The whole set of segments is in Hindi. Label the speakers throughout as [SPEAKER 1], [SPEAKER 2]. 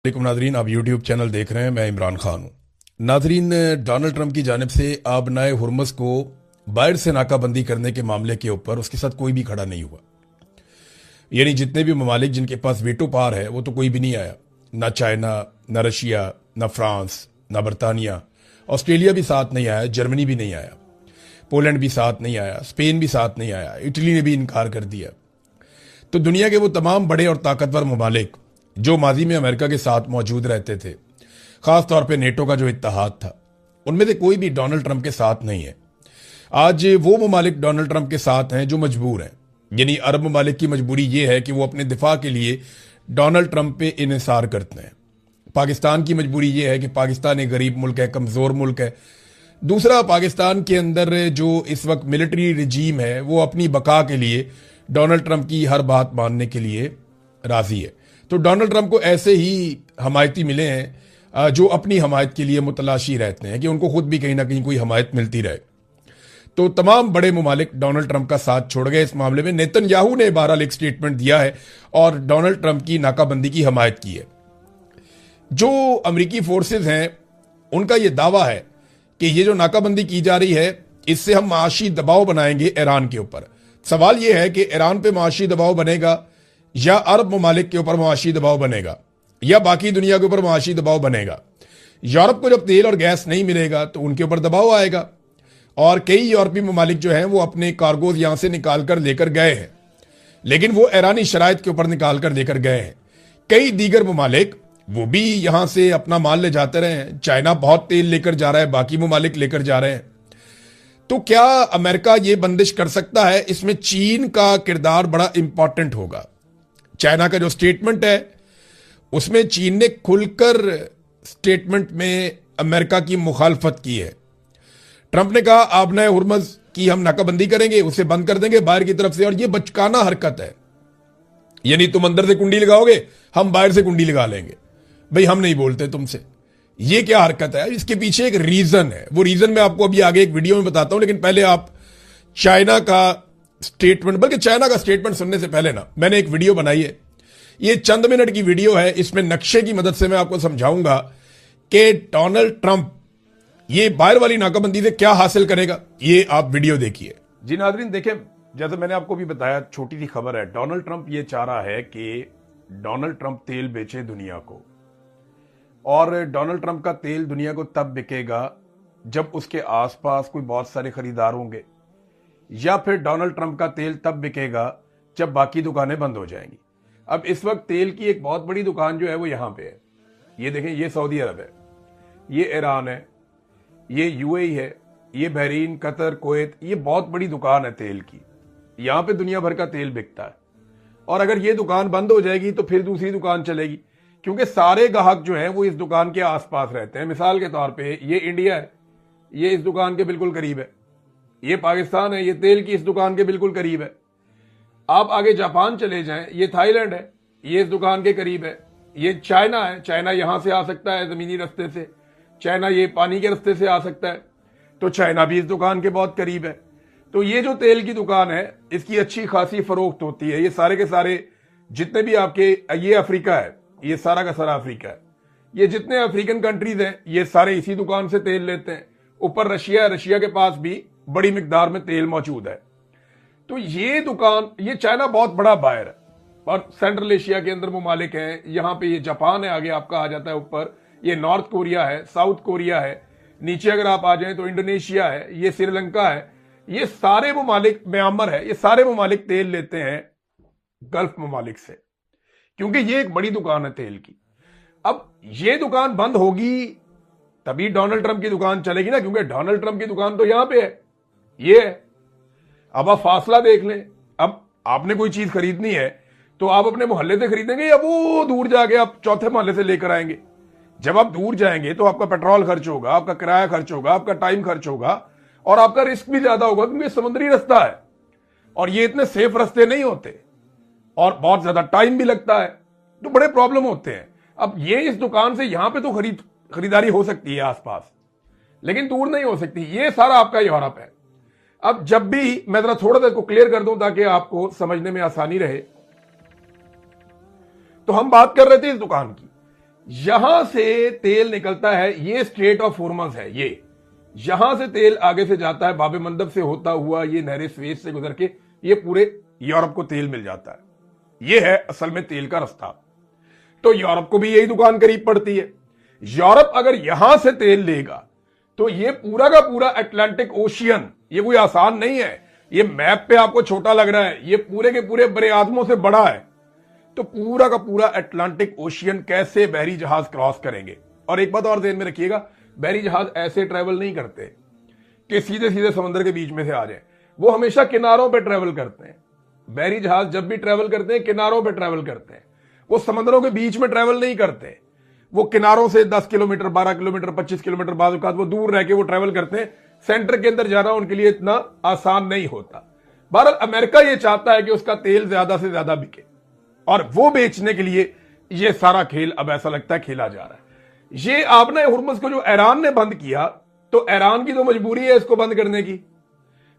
[SPEAKER 1] वालेकुम नाजरीन, आप यूट्यूब चैनल देख रहे हैं। मैं इमरान खान हूँ। नाजरीन, डोनाल्ड ट्रंप की जानिब से आबनाए हुर्मुज़ को बाहर से नाकाबंदी करने के मामले के ऊपर उसके साथ कोई भी खड़ा नहीं हुआ। यानी जितने भी ममालिक जिनके पास वेटो पावर है वो तो कोई भी नहीं आया। ना चाइना, ना रशिया, ना फ्रांस, ना बरतानिया। ऑस्ट्रेलिया भी साथ नहीं आया, जर्मनी भी नहीं आया, पोलैंड भी साथ नहीं आया, स्पेन भी साथ नहीं आया, इटली ने भी इनकार कर दिया। तो दुनिया के वो तमाम बड़े और ताकतवर ममालिक जो माजी में अमेरिका के साथ मौजूद रहते थे, खास तौर पे नेटो का जो इत्तेहाद था, उनमें से कोई भी डोनाल्ड ट्रंप के साथ नहीं है। आज वो ममालिक डोनाल्ड ट्रंप के साथ हैं जो मजबूर हैं। यानी अरब ममालिक की मजबूरी ये है कि वो अपने दिफा के लिए डोनाल्ड ट्रंप पे इन्हिसार करते हैं। पाकिस्तान की मजबूरी ये है कि पाकिस्तान एक गरीब मुल्क है, कमज़ोर मुल्क है। दूसरा, पाकिस्तान के अंदर जो इस वक्त मिलिट्री रिजीम है वो अपनी बका के लिए डोनाल्ड ट्रंप की हर बात मानने के लिए राजी है। तो डोनाल्ड ट्रंप को ऐसे ही हमायती मिले हैं जो अपनी हमायत के लिए मुतलाशी रहते हैं कि उनको खुद भी कहीं ना कहीं कोई हमायत मिलती रहे। तो तमाम बड़े ममालिक डोनाल्ड ट्रंप का साथ छोड़ गए इस मामले में। नेतन्याहू ने बहरहाल एक स्टेटमेंट दिया है और डोनाल्ड ट्रंप की नाकाबंदी की हमायत की है। जो अमरीकी फोर्सेज हैं उनका यह दावा है कि ये जो नाकाबंदी की जा रही है इससे हम माशी दबाव बनाएंगे ईरान के ऊपर। सवाल यह है कि ईरान पे माशी दबाव बनेगा या अरब ममालिक के ऊपर माशी दबाव बनेगा या बाकी दुनिया के ऊपर माशी दबाव बनेगा। यूरोप को जब तेल और गैस नहीं मिलेगा तो उनके ऊपर दबाव आएगा और कई यूरोपीय ममालिक जो हैं वो अपने कार्गोज यहां से निकाल कर लेकर गए हैं, लेकिन वो ईरानी शराइत के ऊपर निकाल कर लेकर गए हैं। कई दीगर ममालिक वो भी यहां से अपना माल ले जाते रहे हैं। चाइना बहुत तेल लेकर जा रहा है, बाकी ममालिक लेकर जा रहे हैं। तो क्या अमेरिका ये बंदिश कर सकता है? इसमें चीन का किरदार बड़ा इंपॉर्टेंट होगा। चाइना का जो स्टेटमेंट है उसमें चीन ने खुलकर स्टेटमेंट में अमेरिका की मुखालफत की है। ट्रंप ने कहा आबनाए हुर्मुज़ की हम नाकाबंदी करेंगे, उसे बंद कर देंगे बाहर की तरफ से, और यह बचकाना हरकत है। यानी तुम अंदर से कुंडी लगाओगे, हम बाहर से कुंडी लगा लेंगे। भाई हम नहीं बोलते तुमसे। ये क्या हरकत है? इसके पीछे एक रीजन है। वो रीजन मैं आपको अभी आगे एक वीडियो में बताता हूं, लेकिन पहले आप चाइना का स्टेटमेंट, बल्कि चाइना का स्टेटमेंट सुनने से पहले ना, मैंने एक वीडियो बनाई है। ये चंद मिनट की वीडियो है। इसमें नक्शे की मदद से मैं आपको समझाऊंगा कि डोनाल्ड ट्रंप ये बाहर वाली नाकाबंदी से क्या हासिल करेगा। ये आप वीडियो देखिए। जी नाज़रीन, देखें, जैसे मैंने आपको भी बताया, छोटी सी खबर है। डोनाल्ड ट्रंप ये चाह रहा है कि डोनाल्ड ट्रंप तेल बेचे दुनिया को, और डोनाल्ड ट्रंप का तेल दुनिया को तब बिकेगा जब उसके आसपास कोई बहुत सारे खरीदार होंगे, या फिर डोनाल्ड ट्रंप का तेल तब बिकेगा जब बाकी दुकानें बंद हो जाएंगी। अब इस वक्त तेल की एक बहुत बड़ी दुकान जो है वो यहां पे है। ये देखें, ये सऊदी अरब है, ये ईरान है, ये यूएई है, ये बहरीन, कतर, कुवैत। ये बहुत बड़ी दुकान है तेल की। यहां पे दुनिया भर का तेल बिकता है। और अगर ये दुकान बंद हो जाएगी तो फिर दूसरी दुकान चलेगी, क्योंकि सारे ग्राहक जो हैं वो इस दुकान के आसपास रहते हैं। मिसाल के तौर पे ये इंडिया है, ये इस दुकान के बिल्कुल करीब है। ये पाकिस्तान है, ये तेल की इस दुकान के बिल्कुल करीब है। आप आगे जापान चले जाएं, ये थाईलैंड है, ये इस दुकान के करीब है। ये चाइना है, चाइना यहां से आ सकता है जमीनी रास्ते से, चाइना ये पानी के रास्ते से आ सकता है, तो चाइना भी इस दुकान के बहुत करीब है। तो ये जो तेल की दुकान है इसकी अच्छी खासी फरोख्त होती है। ये सारे के सारे जितने भी आपके, ये अफ्रीका है, ये सारा का सारा अफ्रीका है। ये जितने अफ्रीकन कंट्रीज हैं ये सारे इसी दुकान से तेल लेते हैं। ऊपर रशिया है, रशिया के पास भी बड़ी मिकदार में तेल मौजूद है। तो ये दुकान, ये चाइना बहुत बड़ा बायर है, और सेंट्रल एशिया के अंदर ममालिक हैं। यहां पे ये जापान है, आगे आपका आ जाता है ऊपर, ये नॉर्थ कोरिया है, साउथ कोरिया है, नीचे अगर आप आ जाएं तो इंडोनेशिया है, ये श्रीलंका है, ये सारे ममालिक, म्यांमार है, ये सारे ममालिक तेल लेते हैं गल्फ ममालिक से, क्योंकि ये एक बड़ी दुकान है तेल की। अब ये दुकान बंद होगी तभी डोनाल्ड ट्रंप की दुकान चलेगी ना, क्योंकि डोनाल्ड ट्रंप की दुकान तो यहां पे है, ये है। अब आप फासला देख लें। अब आपने कोई चीज खरीदनी है तो आप अपने मोहल्ले से खरीदेंगे या वो दूर जाके आप चौथे मोहल्ले से लेकर आएंगे? जब आप दूर जाएंगे तो आपका पेट्रोल खर्च होगा, आपका किराया खर्च होगा, आपका टाइम खर्च होगा, और आपका रिस्क भी ज्यादा होगा, क्योंकि समुद्री रास्ता है और ये इतने सेफ रास्ते नहीं होते, और बहुत ज्यादा टाइम भी लगता है, तो बड़े प्रॉब्लम होते हैं। अब ये इस दुकान से यहां पे तो खरीदारी हो सकती है आसपास, लेकिन दूर नहीं हो सकती। ये सारा आपका यूरोप है। अब जब भी, मैं जरा थोड़ा सा इसको क्लियर कर दूं ताकि आपको समझने में आसानी रहे, तो हम बात कर रहे थे इस दुकान की। यहां से तेल निकलता है, ये स्ट्रेट ऑफ हॉर्मज़ है, ये यहां से तेल आगे से जाता है, बाब मंदब से होता हुआ ये नहर स्वेज से गुजर के ये पूरे यूरोप को तेल मिल जाता है। ये है असल में तेल का रास्ता। तो यूरोप को भी यही दुकान करीब पड़ती है। यूरोप अगर यहां से तेल लेगा तो ये पूरा का पूरा अटलांटिक ओशियन, ये कोई आसान नहीं है, ये मैप पे आपको छोटा लग रहा है, ये पूरे के पूरे बड़े आदमों से बड़ा है। तो पूरा का पूरा अटलांटिक ओशियन कैसे बहरी जहाज क्रॉस करेंगे? और एक बात और ध्यान में रखिएगा, बहरी जहाज ऐसे ट्रेवल नहीं करते कि सीधे सीधे समुद्र के बीच में से आ जाए, वो हमेशा किनारों पे ट्रेवल करते हैं। बहरी जहाज जब भी ट्रेवल करते हैं किनारों पे ट्रेवल करते हैं, वो समुद्रों के बीच में ट्रेवल नहीं करते। वो किनारों से 10 किलोमीटर 12 किलोमीटर 25 किलोमीटर बाद वो दूर रह के वो ट्रेवल करते हैं। सेंटर के अंदर जाना उनके लिए इतना आसान नहीं होता। बहरहाल अमेरिका ये चाहता है कि उसका तेल ज्यादा से ज्यादा बिके और वो बेचने के लिए ये सारा खेल अब ऐसा लगता है खेला जा रहा है। ये आपने हुर्मुज़ को जो ईरान ने बंद किया, तो ईरान की तो मजबूरी है इसको बंद करने की।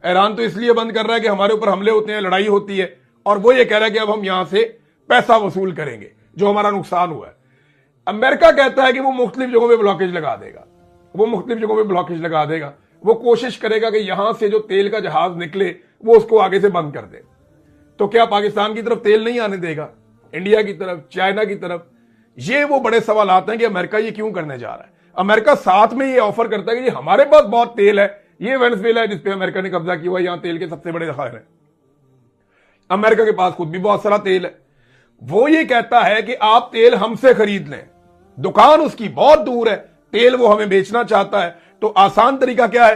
[SPEAKER 1] ईरान तो इसलिए बंद कर रहा है कि हमारे ऊपर हमले होते हैं, लड़ाई होती है, और वो ये कह रहा है कि अब हम यहां से पैसा वसूल करेंगे जो हमारा नुकसान हुआ है। अमेरिका कहता है कि वो मुख्तलिफ जगहों पे ब्लॉकेज लगा देगा, वो मुख्तलिफ जगहों पे ब्लॉकेज लगा देगा, वो कोशिश करेगा कि यहां से जो तेल का जहाज निकले वो उसको आगे से बंद कर दे। तो क्या पाकिस्तान की तरफ तेल नहीं आने देगा, इंडिया की तरफ, चाइना की तरफ? ये वो बड़े सवाल आते हैं कि अमेरिका ये क्यों करने जा रहा है। अमेरिका साथ में ये ऑफर करता है कि हमारे पास बहुत तेल है, ये वेनेजुएला है जिसपे अमेरिका ने कब्जा किया हुआ, यहां तेल के सबसे बड़े ज़खायर हैं। अमेरिका के पास खुद भी बहुत सारा तेल है। वो ये कहता है कि आप तेल हमसे खरीद लें, दुकान उसकी बहुत दूर है, तेल वो हमें बेचना चाहता है। तो आसान तरीका क्या है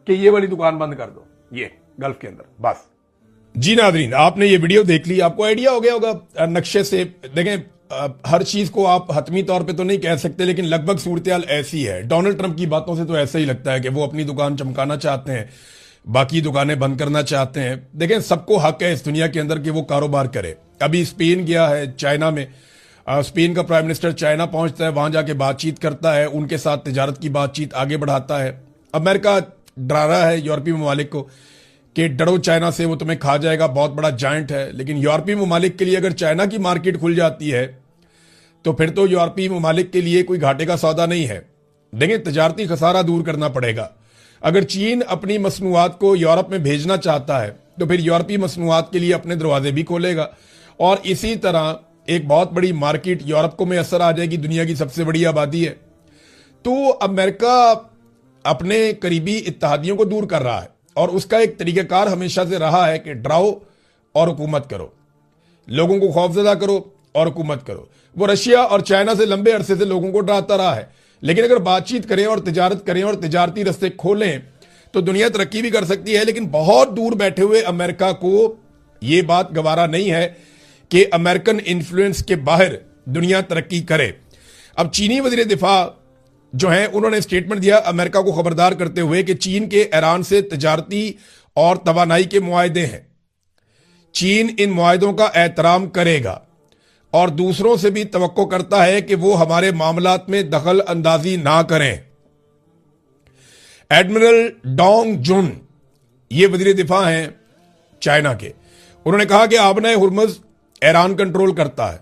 [SPEAKER 1] कि ये वाली दुकान बंद कर दो, ये गल्फ के अंदर, बस। जी नादरीन, आपने ये वीडियो देख ली, आपको आइडिया हो गया होगा नक्शे से। देखें, हर चीज को आप हतमी तौर पे तो नहीं कह सकते, लेकिन लगभग सूरत-ए-हाल ऐसी है। डोनाल्ड ट्रंप की बातों से तो ऐसा ही लगता है कि वो अपनी दुकान चमकाना चाहते हैं, बाकी दुकानें बंद करना चाहते हैं। देखें, सबको हक है इस दुनिया के अंदर कि वो कारोबार करे। अभी स्पेन गया है, चाइना में स्पेन का प्राइम मिनिस्टर चाइना पहुंचता है, वहां जाके बातचीत करता है, उनके साथ तिजारत की बातचीत आगे बढ़ाता है। अमेरिका डरा रहा है यूरोपीय ममालिक को कि डरो चाइना से, वो तुम्हें खा जाएगा, बहुत बड़ा जायंट है। लेकिन यूरोपीय ममालिक के लिए अगर चाइना की मार्केट खुल जाती है तो फिर तो यूरोपीय ममालिक के लिए कोई घाटे का सौदा नहीं है। देखें, तजारती खसारा दूर करना पड़ेगा। अगर चीन अपनी मसनूआत को यूरोप में भेजना चाहता है तो फिर यूरोपीय मसनूआत के लिए अपने दरवाजे भी खोलेगा, और इसी तरह एक बहुत बड़ी मार्केट यूरोप को में असर आ जाएगी। दुनिया की सबसे बड़ी आबादी है। तो अमेरिका अपने करीबी इत्तेहादियों को दूर कर रहा है, और उसका एक तरीकाकार हमेशा से रहा है कि डराओ और हुकूमत करो, लोगों को खौफजदा करो और हुकूमत करो। वो रशिया और चाइना से लंबे अरसे से लोगों को डराता रहा है, लेकिन अगर बातचीत करें और तिजारत करें और तिजारती रास्ते खोलें तो दुनिया तरक्की भी कर सकती है। लेकिन बहुत दूर बैठे हुए अमेरिका को यह बात गवारा नहीं है कि अमेरिकन इन्फ्लुएंस के बाहर दुनिया तरक्की करे। अब चीनी वजीर दिफा जो हैं, उन्होंने स्टेटमेंट दिया अमेरिका को खबरदार करते हुए कि चीन के ईरान से तजारती और तवानाई के मुआहदे हैं, चीन इन मुआहदों का एहतराम करेगा और दूसरों से भी तवक्को करता है कि वो हमारे मामलात में दखल अंदाजी ना करें। एडमिरल डोंग जुन, ये वजीर दिफा हैं चाइना के, उन्होंने कहा कि आबनाए हुर्मुज़ ईरान कंट्रोल करता है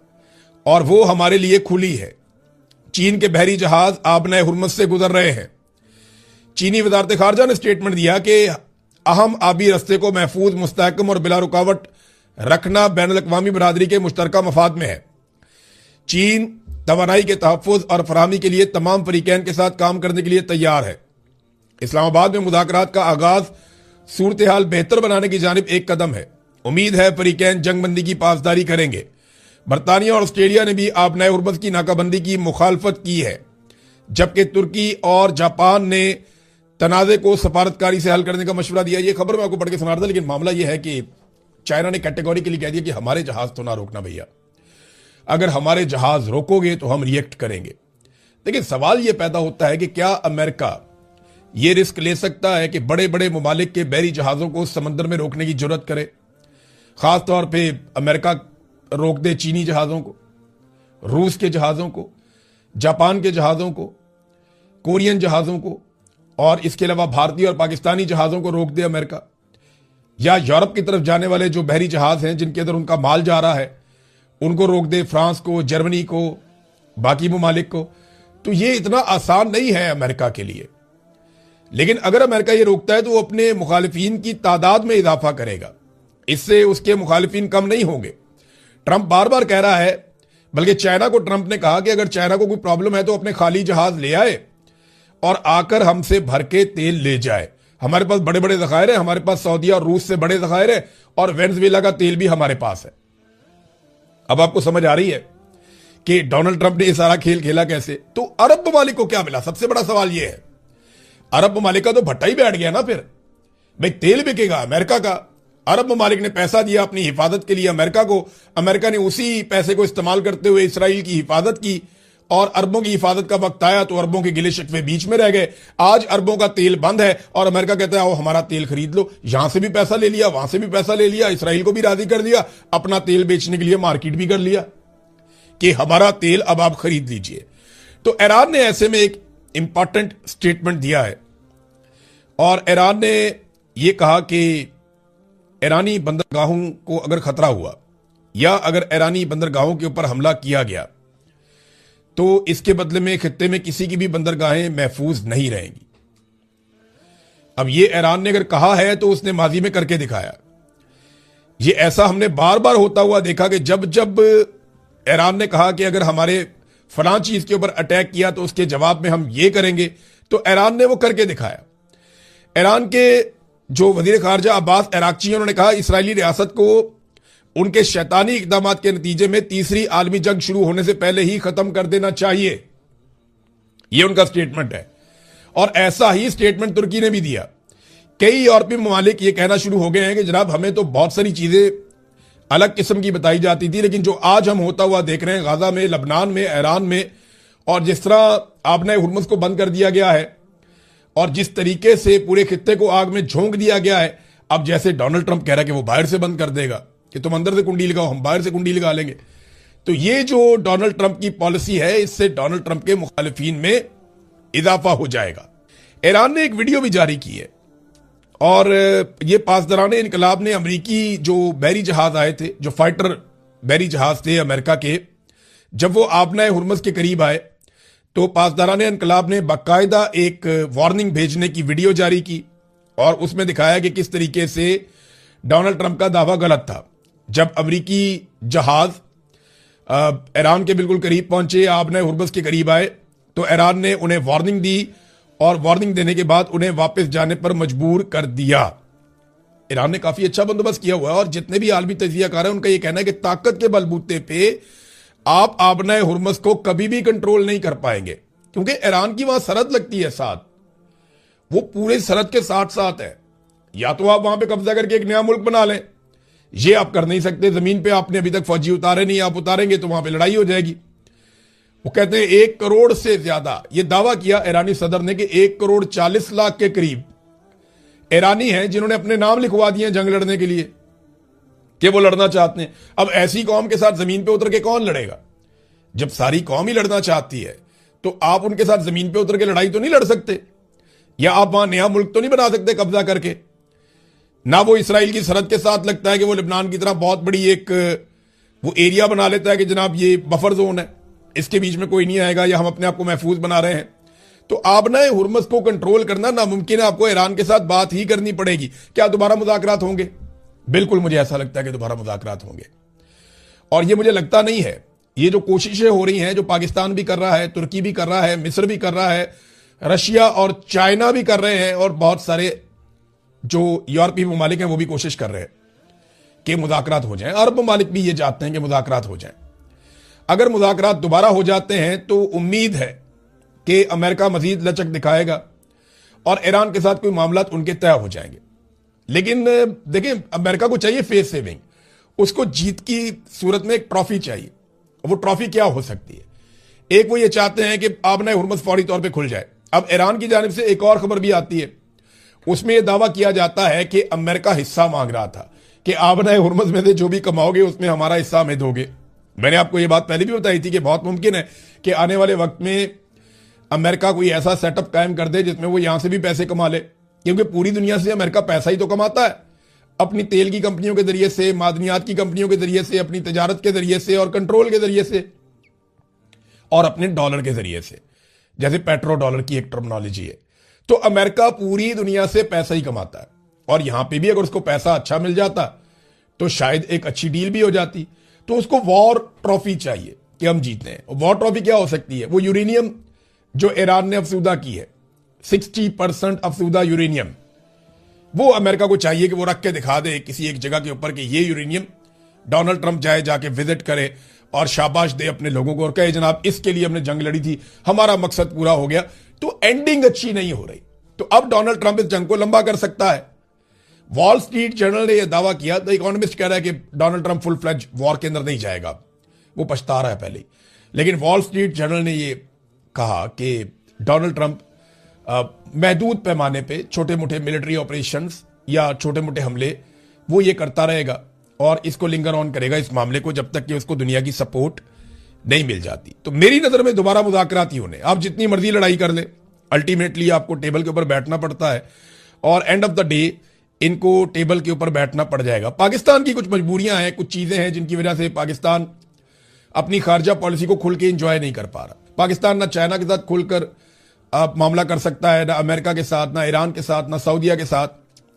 [SPEAKER 1] और वो हमारे लिए खुली है। चीन के बहरी जहाज आबनाए हुर्मुज़ से गुजर रहे हैं। चीनी वजारत खारजा ने स्टेटमेंट दिया कि अहम आबी रस्ते को महफूज, मुस्तहकम और बिला रुकावट रखना बैनुल-अक़वामी बरादरी के मुश्तरका मफाद में है। चीन तवानाई के तहफ़्फ़ुज़ और फराहमी के लिए तमाम फरीकैन के साथ काम करने के लिए तैयार है। इस्लामाबाद में मुज़ाकरात का आगाज सूरत हाल बेहतर बनाने की जानिब एक कदम है। उम्मीद है फरीकैन जंगबंदी की पासदारी करेंगे। बरतानिया और ऑस्ट्रेलिया ने भी आबनाए हुर्मुज़ की नाकाबंदी की मुखालफत की है, जबकि तुर्की और जापान ने तनाज़े को सफारतकारी से हल करने का मशवरा दिया। ये खबर मैं आपको पढ़ के सुना रहा था, लेकिन मामला यह है कि चाइना ने कैटेगोरिकली कह दिया कि हमारे जहाज तो ना रोकना भैया, अगर हमारे जहाज रोकोगे तो हम रिएक्ट करेंगे। लेकिन सवाल यह पैदा होता है कि क्या अमेरिका यह रिस्क ले सकता है कि बड़े बड़े ममालिक के बहरी जहाजों को समंदर में रोकने की जरूरत करे? खास तौर पे अमेरिका रोक दे चीनी जहाजों को, रूस के जहाजों को, जापान के जहाजों को, कोरियन जहाजों को, और इसके अलावा भारतीय और पाकिस्तानी जहाजों को रोक दे अमेरिका, या यूरोप की तरफ जाने वाले जो बहरी जहाज हैं जिनके अंदर उनका माल जा रहा है उनको रोक दे, फ्रांस को, जर्मनी को, बाकी ममालिक को। तो ये इतना आसान नहीं है अमेरिका के लिए। लेकिन अगर अमेरिका ये रोकता है तो वो अपने मुखालिफिन की तादाद में इजाफा करेगा, इससे उसके मुखालिफिन कम नहीं होंगे। ट्रंप बार बार कह रहा है, बल्कि चाइना को ट्रंप ने कहा कि अगर चाइना को कोई प्रॉब्लम है तो अपने खाली जहाज ले आए और आकर हमसे भर के तेल ले जाए। हमारे पास बड़े बड़े जखायर हैं, हमारे पास सऊदी और रूस से बड़े जखायर हैं और वेनेजुएला का तेल भी हमारे पास है। अब आपको समझ आ रही है कि डोनाल्ड ट्रंप ने ये सारा खेल खेला कैसे। तो अरब ममालिक को क्या मिला? सबसे बड़ा सवाल यह है, अरब ममालिक का तो भट्टा ही बैठ गया ना। फिर भाई तेल बिकेगा अमेरिका का, अरब ममालिक ने पैसा दिया अपनी हिफाजत के लिए अमेरिका को, अमेरिका ने उसी पैसे को इस्तेमाल करते हुए इसराइल की हिफाजत की, और अरबों की हिफाजत का वक्त आया तो अरबों के गिले शिकवे बीच में रह गए। आज अरबों का तेल बंद है और अमेरिका कहता है आओ हमारा तेल खरीद लो। यहां से भी पैसा ले लिया, वहां से भी पैसा ले लिया, इसराइल को भी राजी कर दिया, अपना तेल बेचने के लिए मार्केट भी कर लिया कि हमारा तेल अब आप खरीद लीजिए। तो ईरान ने ऐसे में एक इंपॉर्टेंट स्टेटमेंट दिया है और ईरान ने यह कहा कि ईरानी बंदरगाहों को अगर खतरा हुआ या अगर ईरानी बंदरगाहों के ऊपर हमला किया गया तो इसके बदले में खित्ते में किसी की भी बंदरगाहें महफूज नहीं रहेंगी। अब ये ईरान ने अगर कहा है तो उसने माजी में करके दिखाया। ये ऐसा हमने बार बार होता हुआ देखा कि जब जब ईरान ने कहा कि अगर हमारे फलां चीज के ऊपर अटैक किया तो उसके जवाब में हम ये करेंगे, तो ईरान ने वो करके दिखाया। ईरान के जो वजीर खारजा अब्बास अराक्ची, उन्होंने कहा इसराइली रियासत को उनके शैतानी इकदाम के नतीजे में तीसरी आलमी जंग शुरू होने से पहले ही खत्म कर देना चाहिए। यह उनका स्टेटमेंट है और ऐसा ही स्टेटमेंट तुर्की ने भी दिया। कई यूरोपीय ममालिक यह कहना शुरू हो गए हैं कि जनाब हमें तो बहुत सारी चीजें अलग किस्म की बताई जाती थी, लेकिन जो आज हम होता हुआ देख रहे हैं गाजा में, लबनान में, ईरान में, और जिस तरह आबना हुर्मुज को बंद कर दिया गया है और जिस तरीके से पूरे खित्ते को आग में झोंक दिया गया है, अब जैसे डोनाल्ड ट्रंप कह रहा है कि वो बाहर से बंद कर देगा कि तुम अंदर से कुंडी लगाओ, हम बाहर से कुंडी लगा लेंगे। तो ये जो डोनाल्ड ट्रंप की पॉलिसी है, इससे डोनाल्ड ट्रंप के मुखालिफिन में इजाफा हो जाएगा। ईरान ने एक वीडियो भी जारी की है और ये पासदारान इनकलाब ने अमरीकी जो बहरी जहाज आए थे, जो फाइटर बहरी जहाज थे अमेरिका के, जब वो आबना हुर्मुज के करीब आए तो पासदारान इनकलाब ने बाकायदा एक वार्निंग भेजने की वीडियो जारी की और उसमें दिखाया कि किस तरीके से डोनाल्ड ट्रंप का दावा गलत था। जब अमरीकी जहाज ईरान के बिल्कुल करीब पहुंचे, आबना हुर्मुज के करीब आए, तो ईरान ने उन्हें वार्निंग दी और वार्निंग देने के बाद उन्हें वापस जाने पर मजबूर कर दिया। ईरान ने काफी अच्छा बंदोबस्त किया हुआ है और जितने भी आलमी तजियाकार हैं उनका यह कहना है कि ताकत के बलबूते पे आप आबना हुर्मुज को कभी भी कंट्रोल नहीं कर पाएंगे, क्योंकि ईरान की वहां सरहद लगती है साथ, वो पूरे सरहद के साथ साथ है। या तो आप वहां पे कब्जा करके एक नया मुल्क बना लें, ये आप कर नहीं सकते। जमीन पे आपने अभी तक फौजी उतारे नहीं, आप उतारेंगे तो वहां पे लड़ाई हो जाएगी। वो कहते हैं 1 करोड़ से ज्यादा, ये दावा किया ईरानी सदर ने कि 1 करोड़ 40 लाख के करीब ईरानी हैं जिन्होंने अपने नाम लिखवा दिए जंग लड़ने के लिए कि वो लड़ना चाहते हैं। अब ऐसी कौम के साथ जमीन पे उतर के कौन लड़ेगा? जब सारी कौम ही लड़ना चाहती है तो आप उनके साथ जमीन पे उतर के लड़ाई तो नहीं लड़ सकते, या आप वहां नया मुल्क तो नहीं बना सकते कब्जा करके। ना वो इसराइल की सरहद के साथ लगता है कि वो लेबनान की तरह बहुत बड़ी एक वो एरिया बना लेता है कि जनाब ये बफर जोन है, इसके बीच में कोई नहीं आएगा, या हम अपने आप को महफूज बना रहे हैं। तो आबना हुर्मुज को कंट्रोल करना नामुमकिन है, आपको ईरान के साथ बात ही करनी पड़ेगी। क्या दोबारा मुज़ाकरात होंगे? बिल्कुल मुझे ऐसा लगता है कि दोबारा मुज़ाकरात होंगे, और ये मुझे लगता नहीं है। ये जो कोशिशें हो रही हैं, जो पाकिस्तान भी कर रहा है, तुर्की भी कर रहा है, मिस्र भी कर रहा है, रशिया और चाइना भी कर रहे हैं, और बहुत सारे जो यूरोपीय ममालिक हैं वो भी कोशिश कर रहे हैं कि मुज़ाकरात हो जाएं। अरब ममालिक भी ये चाहते हैं कि मुज़ाकरात हो जाएं। अगर मुज़ाकरात दोबारा हो जाते हैं तो उम्मीद है कि अमेरिका मजीद लचक दिखाएगा और ईरान के साथ कोई मामला उनके तय हो जाएंगे। लेकिन देखिए, अमेरिका को चाहिए फेस सेविंग, उसको जीत की सूरत में एक ट्रॉफी चाहिए। वो ट्रॉफी क्या हो सकती है? एक वो ये चाहते हैं कि आबना हुर्मुज फौरी तौर पे खुल जाए। अब ईरान की जानिब से एक और खबर भी आती है, उसमें यह दावा किया जाता है कि अमेरिका हिस्सा मांग रहा था कि आबना हुर्मुज में से जो भी कमाओगे उसमें हमारा हिस्सा हमें दोगे। मैंने आपको यह बात पहले भी बताई थी कि बहुत मुमकिन है कि आने वाले वक्त में अमेरिका कोई ऐसा सेटअप कायम कर दे जिसमें वो यहां से भी पैसे कमा ले, क्योंकि पूरी दुनिया से अमेरिका पैसा ही तो कमाता है, अपनी तेल की कंपनियों के जरिए से, मादनियात की कंपनियों के जरिए से, अपनी तजारत के जरिए से और कंट्रोल के जरिए से। और अपने डॉलर के जरिए से, जैसे पेट्रो डॉलर की एक टर्मिनोलॉजी है। तो अमेरिका पूरी दुनिया से पैसा ही कमाता है, और यहां पे भी अगर उसको पैसा अच्छा मिल जाता तो शायद एक अच्छी डील भी हो जाती। तो उसको वॉर ट्रॉफी चाहिए कि हम जीतते हैं। वॉर ट्रॉफी क्या हो सकती है? वो यूरेनियम जो ईरान ने अफसूदा की है, 60% अफसूदा यूरेनियम, वो अमेरिका को चाहिए कि वो रख के दिखा दे किसी एक जगह के ऊपर कि ये यूरेनियम, डोनाल्ड ट्रंप जाए, जाके विजिट करे और शाबाश दे अपने लोगों को और कहे जनाब इसके लिए हमने जंग लड़ी थी, हमारा मकसद पूरा हो गया। तो एंडिंग अच्छी नहीं हो रही। तो अब डोनाल्ड ट्रंप इस जंग को लंबा कर सकता है। वॉल स्ट्रीट जर्नल ने यह दावा किया, द इकोनॉमिस्ट कह रहा है कि Donald Trump full fledge war के अंदर नहीं जाएगा, वो पछता रहा है पहले ही। लेकिन वॉल स्ट्रीट जर्नल ने यह कहा कि डोनाल्ड ट्रंप महदूद पैमाने पे छोटे मोटे मिलिट्री ऑपरेशंस या छोटे मोटे हमले वो ये करता रहेगा और इसको लिंगर ऑन करेगा इस मामले को, जब तक कि उसको दुनिया की सपोर्ट नहीं मिल जाती। तो मेरी नजर में दोबारा मुज़ाकरात ही होने, आप जितनी मर्जी लड़ाई कर ले, अल्टीमेटली आपको टेबल के ऊपर बैठना पड़ता है और एंड ऑफ द डे इनको टेबल के ऊपर बैठना पड़ जाएगा। पाकिस्तान की कुछ मजबूरियां हैं, कुछ चीजें हैं जिनकी वजह से पाकिस्तान अपनी खारजा पॉलिसी को खुल के इंजॉय नहीं कर पा रहा। पाकिस्तान ना चाइना के साथ खुलकर मामला कर सकता है, ना अमेरिका के साथ, ना ईरान के साथ, ना सऊदीया के साथ।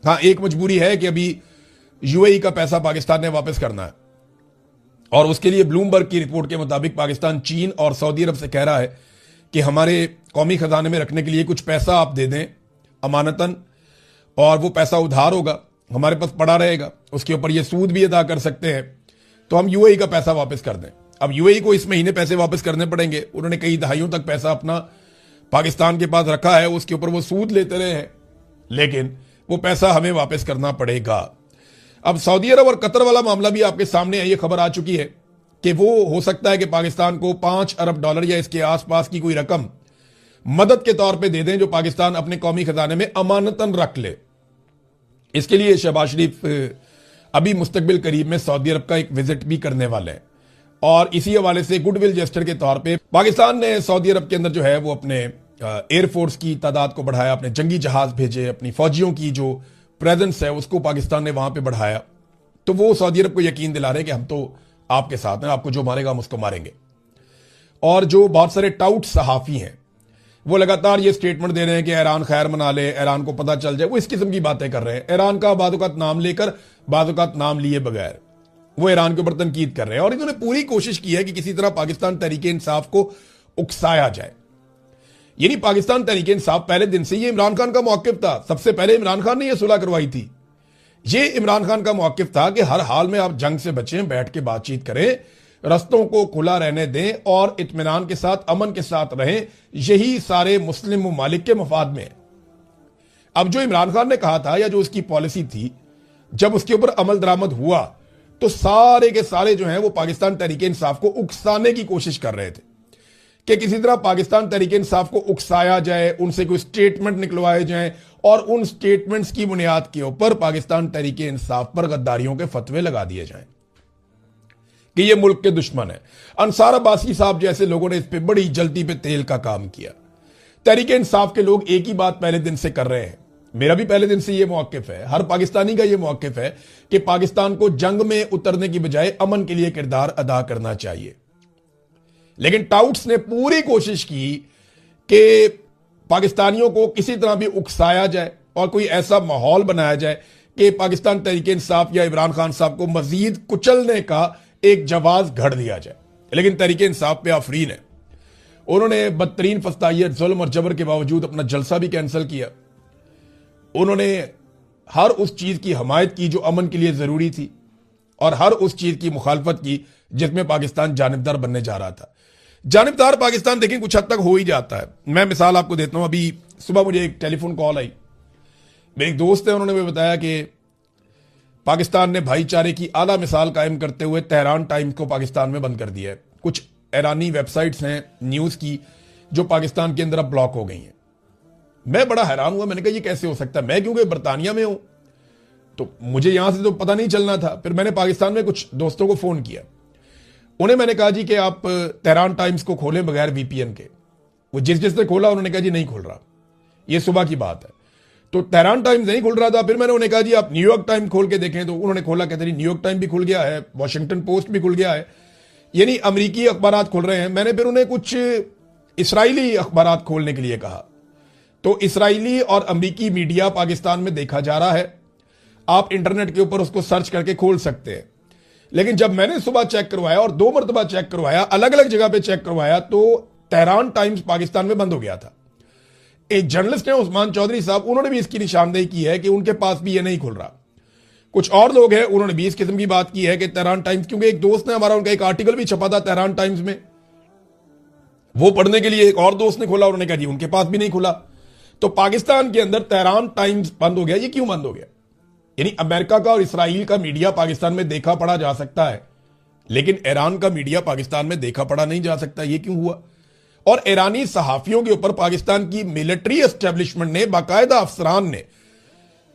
[SPEAKER 1] हाँ, एक मजबूरी है कि अभी यूएई का पैसा पाकिस्तान ने वापस करना है, और उसके लिए ब्लूमबर्ग की रिपोर्ट के मुताबिक पाकिस्तान चीन और सऊदी अरब से कह रहा है कि हमारे कौमी खजाने में रखने के लिए कुछ पैसा आप दे दें अमानतन, और वो पैसा उधार होगा, हमारे पास पड़ा रहेगा, उसके ऊपर ये सूद भी अदा कर सकते हैं, तो हम यूएई का पैसा वापस कर दें। अब यूएई को इस महीने पैसे वापस करने पड़ेंगे। उन्होंने कई दहाइयों तक पैसा अपना पाकिस्तान के पास रखा है, उसके ऊपर वो सूद लेते रहे हैं, लेकिन वो पैसा हमें वापस करना पड़ेगा। अब सऊदी अरब और कतर वाला मामला भी आपके सामने है। ये खबर आ चुकी है कि वो हो सकता है कि पाकिस्तान को $5 अरब या इसके आसपास की कोई रकम मदद के तौर पे दे दें, जो पाकिस्तान अपने कौमी खजाने में अमानतन रख ले। इसके लिए शहबाज शरीफ अभी मुस्तकबिल करीब में सऊदी अरब का एक विजिट भी करने वाले हैं, और इसी हवाले से गुडविल जेस्टर के तौर पे पाकिस्तान ने सऊदी अरब के अंदर जो है वो अपने एयरफोर्स की तादाद को बढ़ाया, अपने जंगी जहाज भेजे, अपनी फौजियों की जो प्रेजेंस है उसको पाकिस्तान ने वहां पे बढ़ाया। तो वो सऊदी अरब को यकीन दिला रहे कि हम तो आपके साथ हैं, आपको जो मारेगा हम उसको मारेंगे। और जो बहुत सारे टाउट सहाफी हैं वो लगातार ये स्टेटमेंट दे रहे हैं कि ईरान खैर मना ले, ईरान को पता चल जाए, वो इस किस्म की बातें कर रहे हैं। ईरान का बादुकात नाम लेकर, बादुकात नाम लिए बगैर वो ईरान के ऊपर तनकीद कर रहे हैं, और इन्होंने पूरी कोशिश की है कि किसी तरह पाकिस्तान तहरीके इंसाफ को उकसाया जाए। यानी पाकिस्तान तहरीके इंसाफ पहले दिन से ये इमरान खान का मौकिफ था, सबसे पहले इमरान खान ने यह सुलह करवाई थी। ये इमरान खान का मौकिफ था कि हर हाल में आप जंग से बचें, बैठ के बातचीत करें, रस्तों को खुला रहने दें और इत्मीनान के साथ, अमन के साथ रहें। यही सारे मुस्लिम ममालिक के मफाद में है। अब जो इमरान खान ने कहा था या जो उसकी पॉलिसी थी, जब उसके ऊपर अमल दरामद हुआ तो सारे के सारे जो हैं वो पाकिस्तान तहरीके इंसाफ को उकसाने की कोशिश कर रहे थे कि किसी तरह पाकिस्तान तहरीके इंसाफ को उकसाया जाए, उनसे कोई स्टेटमेंट निकलवाए जाएं और उन स्टेटमेंट्स की बुनियाद के ऊपर पाकिस्तान तहरीके इंसाफ पर गद्दारियों के फतवे लगा दिए जाएं कि ये मुल्क के दुश्मन है। अंसार अब्बासी साहब जैसे लोगों ने इस पे बड़ी जल्दी पे तेल का काम किया। तहरीके इंसाफ के लोग एक ही बात पहले दिन से कर रहे हैं, मेरा भी पहले दिन से यह मौकिफ है, हर पाकिस्तानी का यह मौकिफ है कि पाकिस्तान को जंग में उतरने की बजाय अमन के लिए किरदार अदा करना चाहिए। लेकिन टाउट्स ने पूरी कोशिश की कि पाकिस्तानियों को किसी तरह भी उकसाया जाए और कोई ऐसा माहौल बनाया जाए कि पाकिस्तान तहरीके इंसाफ या इमरान खान साहब को मजीद कुचलने का एक जवाब घड़ दिया जाए। लेकिन तहरीके इंसाफ पे आफरीन है, उन्होंने बदतरीन फस्तायत, जुल्म और जबर के बावजूद अपना जलसा भी कैंसिल किया। उन्होंने हर उस चीज की हमायत की जो अमन के लिए जरूरी थी और हर उस चीज की मुखालफत की जिसमें पाकिस्तान जानिबदार बनने जा रहा था। जानिबदार पाकिस्तान देखें कुछ हद तक हो ही जाता है। मैं मिसाल आपको देता हूं, अभी सुबह मुझे एक टेलीफोन कॉल आई, मेरे एक दोस्त है, उन्होंने मुझे बताया कि पाकिस्तान ने भाईचारे की आला मिसाल कायम करते हुए तेहरान टाइम्स को पाकिस्तान में बंद कर दिया है। कुछ ईरानी वेबसाइट्स हैं न्यूज की जो पाकिस्तान के अंदर अब ब्लॉक हो गई हैं। मैं बड़ा हैरान हुआ, मैंने कहा ये कैसे हो सकता है, मैं क्योंकि बरतानिया में हूं तो मुझे यहां से तो पता नहीं चलना था। फिर मैंने पाकिस्तान में कुछ दोस्तों को फोन किया, उन्हें मैंने कहा जी कि आप तेहरान टाइम्स को खोलें बगैर वीपीएन के। वो जिसने खोला उन्होंने कहा जी नहीं खुल रहा, ये सुबह की बात है। तो तेहरान टाइम्स नहीं खुल रहा था। फिर मैंने उन्हें कहा जी आप न्यूयॉर्क टाइम्स खोल के देखें, तो उन्होंने खोला, कहते नहीं न्यूयॉर्क टाइम्स भी खुल गया है, वॉशिंगटन पोस्ट भी खुल गया है, यानी अमेरिकी अखबारात खुल रहे हैं। मैंने फिर उन्हें कुछ इसराइली अखबारात खोलने के लिए कहा, तो इसराइली और अमेरिकी मीडिया पाकिस्तान में देखा जा रहा है। आप इंटरनेट के ऊपर उसको सर्च करके खोल सकते हैं। लेकिन जब मैंने सुबह चेक करवाया और 2 मरतबा चेक करवाया, अलग अलग जगह पे चेक करवाया, तो तेहरान टाइम्स पाकिस्तान में बंद हो गया था। एक जर्नलिस्ट है उस्मान चौधरी साहब, उन्होंने भी इसकी निशानदेही की है कि उनके पास भी ये नहीं खुल रहा। कुछ और लोग हैं, उन्होंने भी इस किस्म की बात की है कि तेहरान टाइम्स, क्योंकि एक दोस्त ने हमारा, उनका एक आर्टिकल भी छपा था तेहरान टाइम्स में, वो पढ़ने के लिए एक और दोस्त ने खोला, उन्होंने कहा जी उनके पास भी नहीं खुला। तो पाकिस्तान के अंदर तेहरान टाइम्स बंद हो गया। ये क्यों बंद हो गया? यानी अमेरिका का और इसराइल का मीडिया पाकिस्तान में देखा पढ़ा जा सकता है, लेकिन ईरान का मीडिया पाकिस्तान में देखा पढ़ा नहीं जा सकता। ये क्यों हुआ? और ईरानी सहाफियों के ऊपर पाकिस्तान की मिलिट्री एस्टेब्लिशमेंट ने, बाकायदा अफसरान ने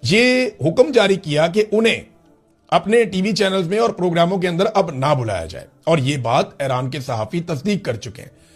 [SPEAKER 1] ये हुक्म जारी किया कि उन्हें अपने टीवी चैनल्स में और प्रोग्रामों के अंदर अब ना बुलाया जाए। और ये बात ईरान के सहाफी तस्दीक कर चुके हैं।